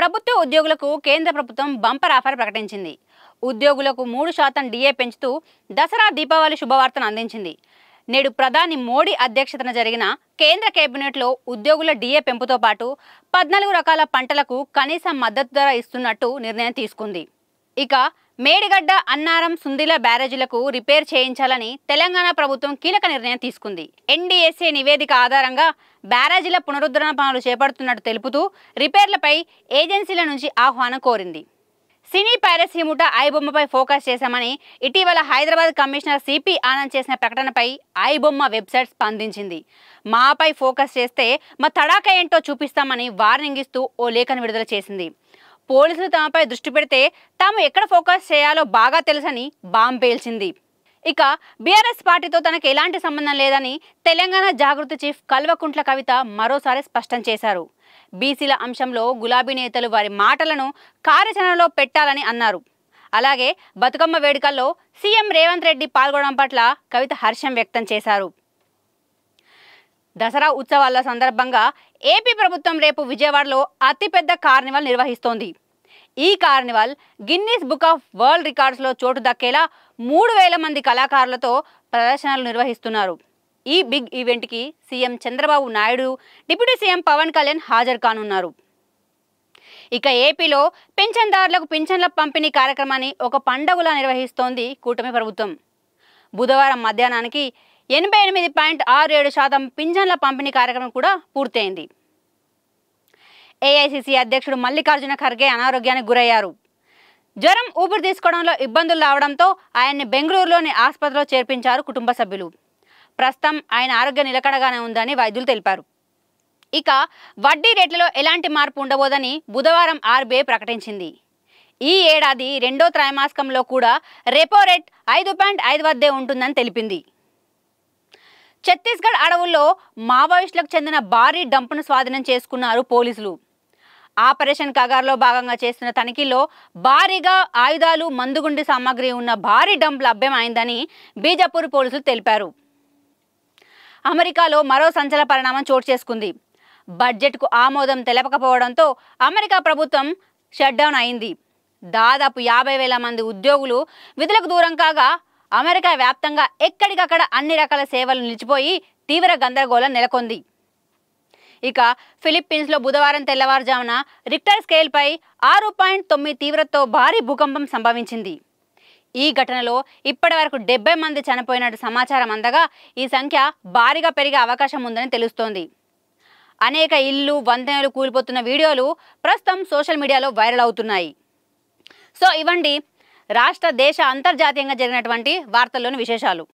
ప్రభుత్వ ఉద్యోగులకు కేంద్ర ప్రభుత్వం బంపర్ ఆఫర్ ప్రకటించింది. ఉద్యోగులకు 3% డిఏ పెంచుతూ దసరా దీపావళి శుభవార్తను అందించింది. నేడు ప్రధాని మోడీ అధ్యక్షతన జరిగిన కేంద్ర కేబినెట్లో ఉద్యోగుల డిఏ పెంపుతో పాటు 14 రకాల పంటలకు కనీస మద్దతు ధర ఇస్తున్నట్టు నిర్ణయం తీసుకుంది. ఇక మేడిగడ్డ, అన్నారం, సుందిల బ్యారేజీలకు రిపేర్ చేయించాలని తెలంగాణ ప్రభుత్వం కీలక నిర్ణయం తీసుకుంది. ఎన్డీఎస్ఏ నివేదిక ఆధారంగా బ్యారేజీల పునరుద్ధరణ పనులు చేపడుతున్నట్టు తెలుపుతూ రిపేర్లపై ఏజెన్సీల నుంచి ఆహ్వానం కోరింది. సినీ పైరసీ ముఠ ఐబొమ్మపై ఫోకస్ చేశామని ఇటీవల హైదరాబాద్ కమిషనర్ సిపి ఆనంద్ చేసిన ప్రకటనపై ఐబొమ్మ వెబ్సైట్ స్పందించింది. మాపై ఫోకస్ చేస్తే మా తడాక ఏంటో చూపిస్తామని వార్నింగ్ ఇస్తూ ఓ లేఖను విడుదల చేసింది. పోలీసులు తమపై దృష్టి పెడితే తాము ఎక్కడ ఫోకస్ చేయాలో బాగా తెలుసని బాంబు పేల్చింది. ఇక బీఆర్ఎస్ పార్టీతో తనకు ఎలాంటి సంబంధం లేదని తెలంగాణ జాగృతి చీఫ్ కల్వకుంట్ల కవిత మరోసారి స్పష్టం చేశారు. బీసీల అంశంలో గులాబీ నేతలు వారి మాటలను కార్యాచరణలో పెట్టాలని అన్నారు. అలాగే బతుకమ్మ వేడుకల్లో సీఎం రేవంత్ రెడ్డి పాల్గొనడం పట్ల కవిత హర్షం వ్యక్తం చేశారు. దసరా ఉత్సవాల సందర్భంగా ఏపీ ప్రభుత్వం రేపు విజయవాడలో అతిపెద్ద కార్నివాల్ నిర్వహిస్తోంది. ఈ carnival Guinness book of world రికార్డ్స్లో చోటు దక్కేలా 3000 మంది కళాకారులతో ప్రదర్శనలు నిర్వహిస్తున్నారు. ఈ బిగ్ ఈవెంట్కి CM Chandrababu Naidu, deputy CM Pawan Kalyan హాజరు కానున్నారు. ఇక ఏపీలో పింఛన్దారులకు పింఛన్ల పంపిణీ కార్యక్రమాన్ని ఒక పండుగలా నిర్వహిస్తోంది కూటమి ప్రభుత్వం. బుధవారం మధ్యాహ్నానికి 88.67% పింఛన్ల పంపిణీ కార్యక్రమం కూడా పూర్తయింది. ఏఐసీసీ అధ్యక్షుడు మల్లికార్జున ఖర్గే అనారోగ్యానికి గురయ్యారు. జ్వరం, ఊపిరి తీసుకోవడంలో ఇబ్బందులు రావడంతో ఆయన్ని బెంగళూరులోని ఆసుపత్రిలో చేర్పించారు కుటుంబ సభ్యులు. ప్రస్తుతం ఆయన ఆరోగ్య నిలకడగానే ఉందని వైద్యులు తెలిపారు. ఇక వడ్డీ రేట్లలో ఎలాంటి మార్పు ఉండబోదని బుధవారం ఆర్బీఐ ప్రకటించింది. ఈ ఏడాది రెండో త్రైమాసికంలో కూడా రెపో రేట్ 5.5 వద్దే ఉంటుందని తెలిపింది. ఛత్తీస్గఢ్ అడవుల్లో మావోయిస్టులకు చెందిన భారీ డంపును స్వాధీనం చేసుకున్నారు పోలీసులు. ఆపరేషన్ కగార్లో భాగంగా చేస్తున్న తనిఖీల్లో భారీగా ఆయుధాలు, మందుగుండి సామాగ్రి ఉన్న భారీ డంప్ లభ్యమైందని బీజాపూర్ పోలీసులు తెలిపారు. అమెరికాలో మరో సంచలన పరిణామం చోటు చేసుకుంది. బడ్జెట్కు ఆమోదం తెలపకపోవడంతో అమెరికా ప్రభుత్వం షట్డౌన్ అయింది. దాదాపు 50,000 మంది ఉద్యోగులు విధులకు దూరం కాగా అమెరికా వ్యాప్తంగా ఎక్కడికక్కడ అన్ని రకాల సేవలు నిలిచిపోయి తీవ్ర గందరగోళం నెలకొంది. ఇక ఫిలిప్పీన్స్లో బుధవారం తెల్లవారుజామున రిక్టర్ స్కేల్పై 6.9 తీవ్రతతో భారీ భూకంపం సంభవించింది. ఈ ఘటనలో ఇప్పటివరకు 70 మంది చనిపోయినట్టు సమాచారం అందగా ఈ సంఖ్య భారీగా పెరిగే అవకాశం ఉందని తెలుస్తోంది. అనేక ఇళ్లు, వంతెనలు కూలిపోతున్న వీడియోలు ప్రస్తుతం సోషల్ మీడియాలో వైరల్ అవుతున్నాయి. సో ఇవండి రాష్ట్ర, దేశ, అంతర్జాతీయంగా జరిగినటువంటి వార్తల్లోని విశేషాలు.